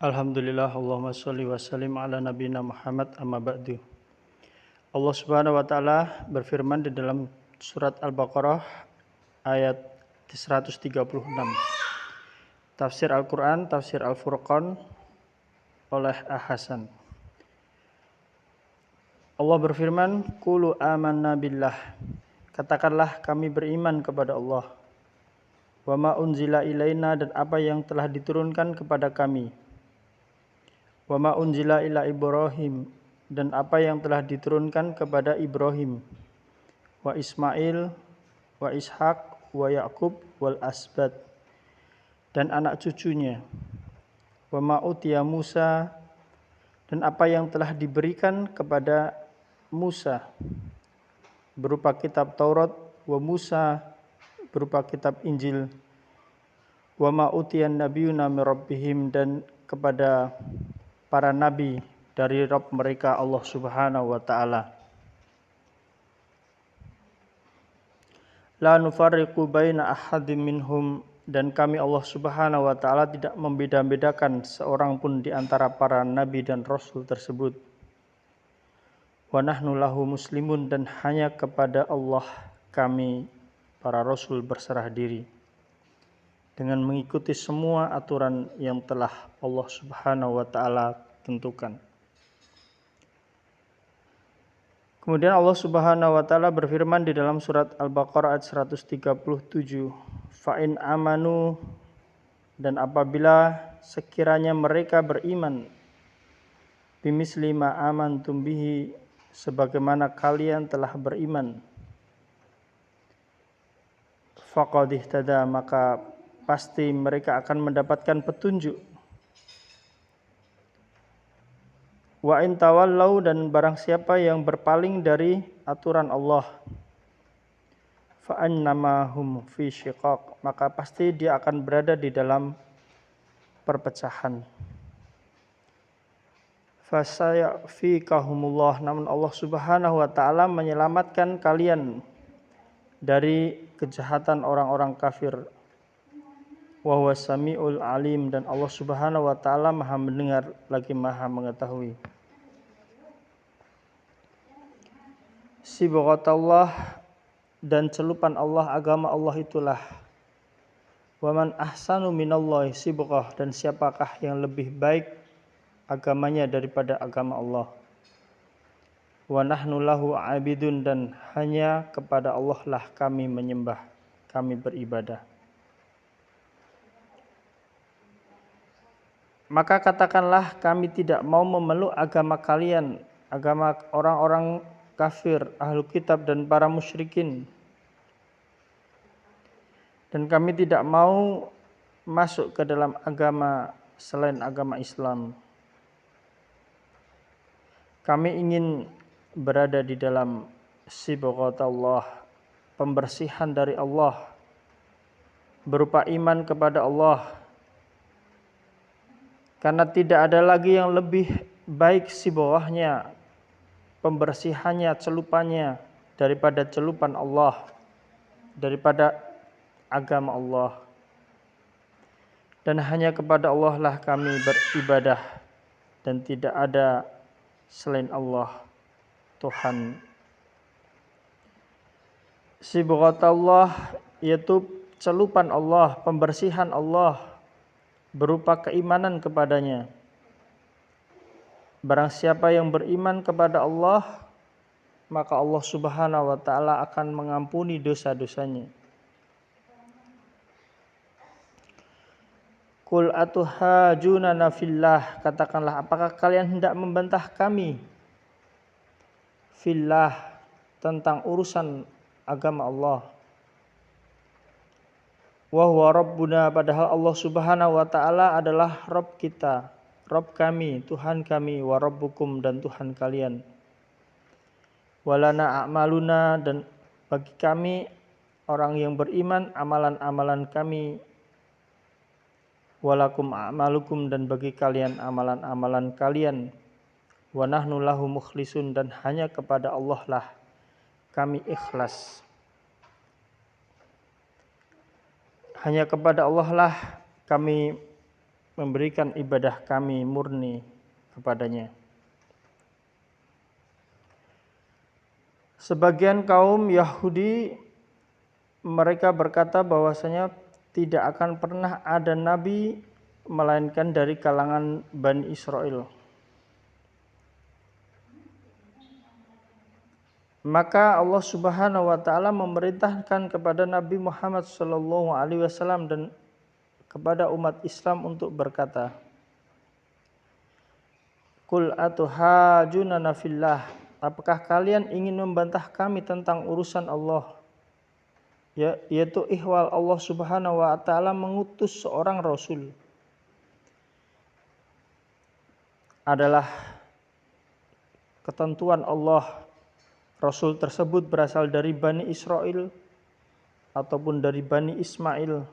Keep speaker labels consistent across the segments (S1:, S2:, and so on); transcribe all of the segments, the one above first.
S1: Alhamdulillah, Allahumma sholli wa sallim ala nabiyina Muhammad amma ba'du. Allah Subhanahu wa taala berfirman di dalam surat Al-Baqarah ayat 136. Tafsir Al-Qur'an, tafsir Al-Furqan oleh Hasan. Allah berfirman, "Qulu amanna billah." Katakanlah kami beriman kepada Allah. Wa ma unzila ilaina, dan apa yang telah diturunkan kepada kami. Wa ma unzila ila Ibrahim, dan apa yang telah diturunkan kepada Ibrahim, wa Ismail, wa Ishak, wa Yakub, wal asbat, dan anak cucunya, wa ma utiya Musa, dan apa yang telah diberikan kepada Musa berupa kitab Taurat, wa Musa berupa kitab Injil, wa ma utiyan nabiyuna min rabbihim, dan kepada para nabi dari Rabb mereka Allah Subhanahu wa taala. La nufarriqu baina ahadin minhum, dan kami Allah Subhanahu wa taala tidak membeda-bedakan seorang pun di antara para nabi dan rasul tersebut. Wa nahnu lahu muslimun, dan hanya kepada Allah kami para rasul berserah diri dengan mengikuti semua aturan yang telah Allah Subhanahu wa taala tentukan. Kemudian Allah Subhanahu wa taala berfirman di dalam surat Al-Baqarah ayat 137, "Fa in amanu," dan apabila sekiranya mereka beriman, "bimisli ma amantum bihi," sebagaimana kalian telah beriman, "faqad ihtada," maka pasti mereka akan mendapatkan petunjuk. Wa in tawallau, dan barang siapa yang berpaling dari aturan Allah, fa annama hum fi syiqaq, maka pasti dia akan berada di dalam perpecahan. Fasayafikahumullah, namun Allah Subhanahu wa taala menyelamatkan kalian dari kejahatan orang-orang kafir. Wa huwas samiul alim, dan Allah Subhanahu wa taala Maha mendengar lagi Maha mengetahui. Sibghatallah, dan celupan Allah, agama Allah itulah. Wa man ahsanu minallahi sibghah, dan siapakah yang lebih baik agamanya daripada agama Allah. Wa nahnu lahu abidun, dan hanya kepada Allah lah kami menyembah, kami beribadah. Maka katakanlah, kami tidak mau memeluk agama kalian, agama orang-orang kafir, ahlu kitab dan para musyrikin. Dan kami tidak mau masuk ke dalam agama selain agama Islam. Kami ingin berada di dalam sibghatallah, pembersihan dari Allah, berupa iman kepada Allah. Karena tidak ada lagi yang lebih baik sibghahnya, pembersihannya, celupannya, daripada celupan Allah, daripada agama Allah. Dan hanya kepada Allah lah kami beribadah, dan tidak ada selain Allah Tuhan. Sibghatallah, yaitu celupan Allah, pembersihan Allah, berupa keimanan kepadanya. Barang siapa yang beriman kepada Allah, maka Allah Subhanahu wa taala akan mengampuni dosa-dosanya. Qul atuhajunana fillah, katakanlah, apakah kalian hendak membantah kami fillah, tentang urusan agama Allah. Wa huwa rabbuna, padahal Allah Subhanahu wa taala adalah Rabb kita, Rabb kami, Tuhan kami, wa rabbukum, dan Tuhan kalian. Walana a'maluna, dan bagi kami orang yang beriman amalan-amalan kami. Walakum a'malukum, dan bagi kalian amalan-amalan kalian. Wa nahnu lahu mukhlisun, dan hanya kepada Allah lah kami ikhlas. Hanya kepada Allah lah kami memberikan ibadah kami murni kepadanya. Sebagian kaum Yahudi mereka berkata bahwasanya tidak akan pernah ada nabi melainkan dari kalangan Bani Israel. Maka Allah Subhanahu wa taala memerintahkan kepada Nabi Muhammad sallallahu alaihi wasallam dan kepada umat Islam untuk berkata, "Qul atuhajunana fillah?" Apakah kalian ingin membantah kami tentang urusan Allah? Yaitu ihwal Allah Subhanahu wa taala mengutus seorang rasul adalah ketentuan Allah. Rasul tersebut berasal dari Bani Israel ataupun dari Bani Ismail.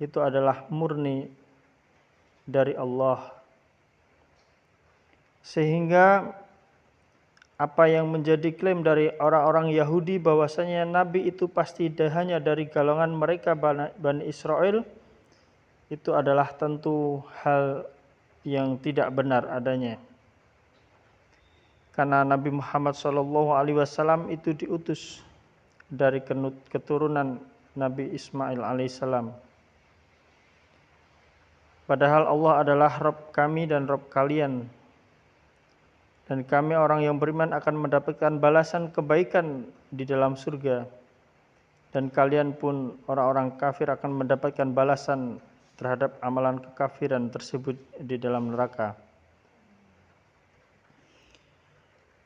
S1: Itu adalah murni dari Allah. Sehingga apa yang menjadi klaim dari orang-orang Yahudi bahwasanya Nabi itu pasti hanya dari golongan mereka Bani Israel, itu adalah tentu hal yang tidak benar adanya. Karena Nabi Muhammad SAW itu diutus dari keturunan Nabi Ismail alaihissalam. Padahal Allah adalah Rabb kami dan Rabb kalian. Dan kami orang yang beriman akan mendapatkan balasan kebaikan di dalam surga. Dan kalian pun orang-orang kafir akan mendapatkan balasan terhadap amalan kekafiran tersebut di dalam neraka.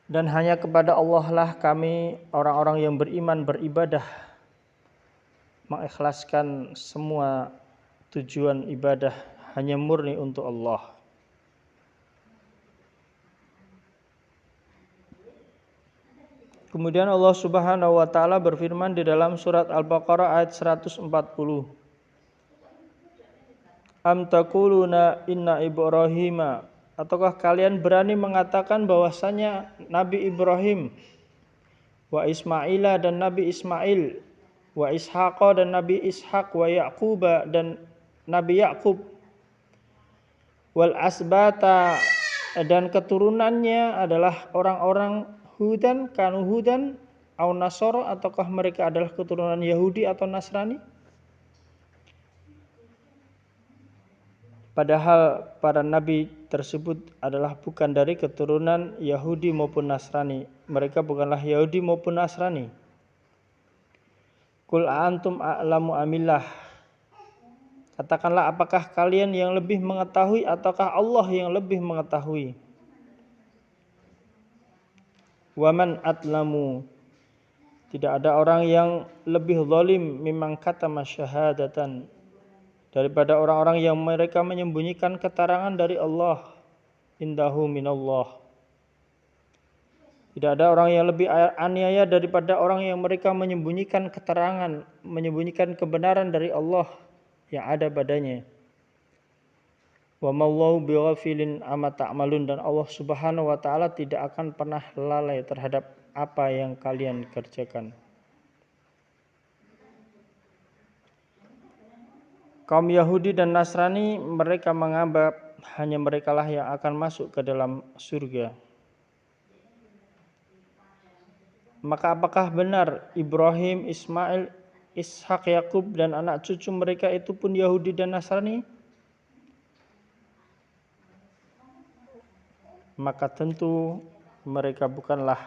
S1: Dan hanya kepada Allah lah kami orang-orang yang beriman beribadah, mengikhlaskan semua tujuan ibadah hanya murni untuk Allah. Kemudian Allah Subhanahu wa taala berfirman di dalam surat Al-Baqarah ayat 140. Am taquluna inna Ibrahima, ataukah kalian berani mengatakan bahwasanya Nabi Ibrahim, wa Ismaila dan Nabi Ismail, wa Ishaqa dan Nabi Ishaq, wa Yaquba dan Nabi Yaqub, wal asbata dan keturunannya adalah orang-orang Hudan, kanu Hudan, au Nasoro, ataukah mereka adalah keturunan Yahudi atau Nasrani? Padahal para nabi tersebut adalah bukan dari keturunan Yahudi maupun Nasrani. Mereka bukanlah Yahudi maupun Nasrani. Qul antum a'lamu amillah. Katakanlah, apakah kalian yang lebih mengetahui ataukah Allah yang lebih mengetahui? Waman atlamu. Tidak ada orang yang lebih zalim mimman katama syahadatan, daripada orang-orang yang mereka menyembunyikan keterangan dari Allah, indahu minallah. Tidak ada orang yang lebih aniaya daripada orang yang mereka menyembunyikan keterangan, menyembunyikan kebenaran dari Allah yang ada padanya. Wa mallahu bighafilin amma ta'malun, dan Allah Subhanahu wa taala tidak akan pernah lalai terhadap apa yang kalian kerjakan. Kaum Yahudi dan Nasrani mereka menganggap hanya merekalah yang akan masuk ke dalam surga. Maka apakah benar Ibrahim, Ismail, Ishak, Yakub dan anak cucu mereka itu pun Yahudi dan Nasrani? Maka tentu mereka bukanlah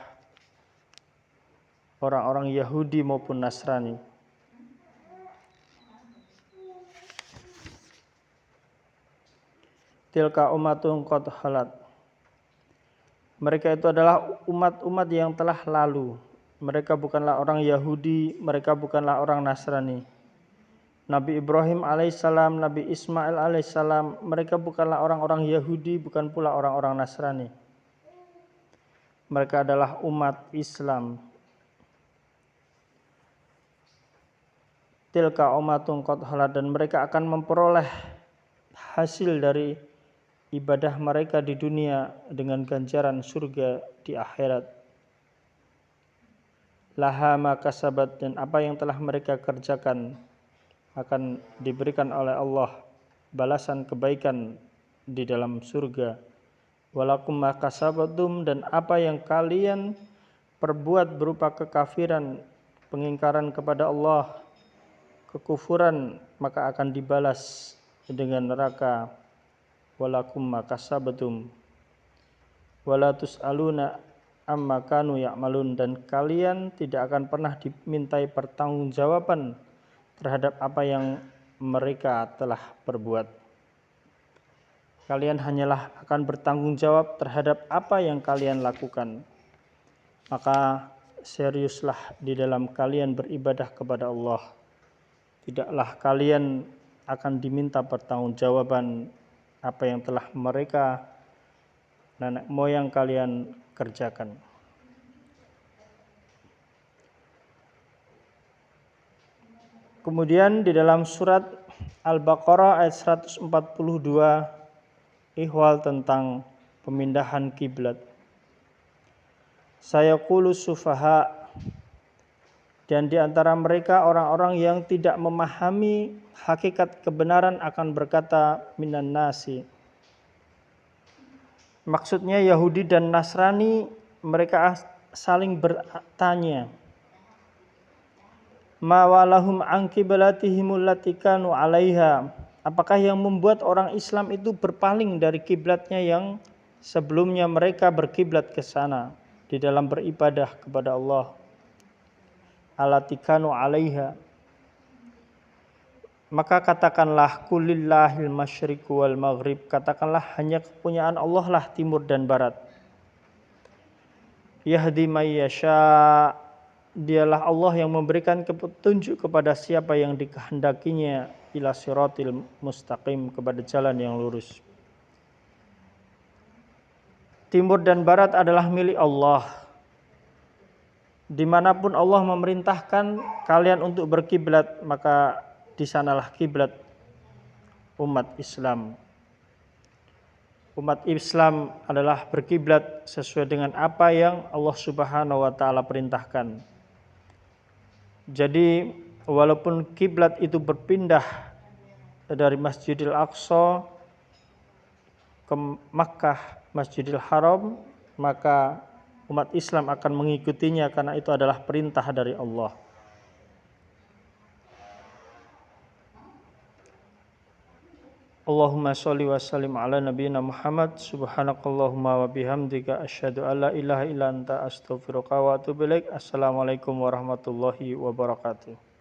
S1: orang-orang Yahudi maupun Nasrani. Tilka ummatun qad khalat. Mereka itu adalah umat-umat yang telah lalu. Mereka bukanlah orang Yahudi, mereka bukanlah orang Nasrani. Nabi Ibrahim alaihissalam, Nabi Ismail alaihissalam, mereka bukanlah orang-orang Yahudi, bukan pula orang-orang Nasrani. Mereka adalah umat Islam. Tilka ummatun qad khalat, dan mereka akan memperoleh hasil dari ibadah mereka di dunia dengan ganjaran surga di akhirat. Laha ma kasabat, dan apa yang telah mereka kerjakan akan diberikan oleh Allah balasan kebaikan di dalam surga. Walakum ma kasabtum, dan apa yang kalian perbuat berupa kekafiran, pengingkaran kepada Allah, kekufuran, maka akan dibalas dengan neraka. Walakum ma kasabtum wala tus'aluna amma kanu ya'malun, dan kalian tidak akan pernah dimintai pertanggungjawaban terhadap apa yang mereka telah perbuat. Kalian hanyalah akan bertanggung jawab terhadap apa yang kalian lakukan. Maka seriuslah di dalam kalian beribadah kepada Allah. Tidaklah kalian akan diminta pertanggungjawaban apa yang telah mereka, nenek moyang kalian kerjakan. Kemudian di dalam surat Al-Baqarah ayat 142 ihwal tentang pemindahan kiblat. Sayaqulu sufaha, dan di antara mereka orang-orang yang tidak memahami hakikat kebenaran akan berkata minan nasi. Maksudnya Yahudi dan Nasrani, mereka saling bertanya, ma walahum an qiblatihimul lati kanu 'alaiha, apakah yang membuat orang Islam itu berpaling dari kiblatnya yang sebelumnya mereka berkiblat ke sana di dalam beribadah kepada Allah. Allati kanu 'alaiha, maka katakanlah kulillahil masyriqu wal maghrib, katakanlah hanya kepunyaan Allah lah timur dan barat. Yahdi may yasha, dialah Allah yang memberikan petunjuk kepada siapa yang dikehendakinya, ila siratil mustaqim, kepada jalan yang lurus. Timur dan barat adalah milik Allah. Dimanapun Allah memerintahkan kalian untuk berkiblat, maka di sanalah kiblat umat Islam. Umat Islam adalah berkiblat sesuai dengan apa yang Allah Subhanahu wa taala perintahkan. Jadi walaupun kiblat itu berpindah dari Masjidil Aqsa ke Makkah, Masjidil Haram, maka umat Islam akan mengikutinya karena itu adalah perintah dari Allah. Allahumma sholli wa sallim ala nabiyyina Muhammad. Subhanakallahumma wa bihamdika asyhadu an la ilaha illa anta astaghfiruka wa atubu ilaik. Assalamualaikum warahmatullahi wabarakatuh.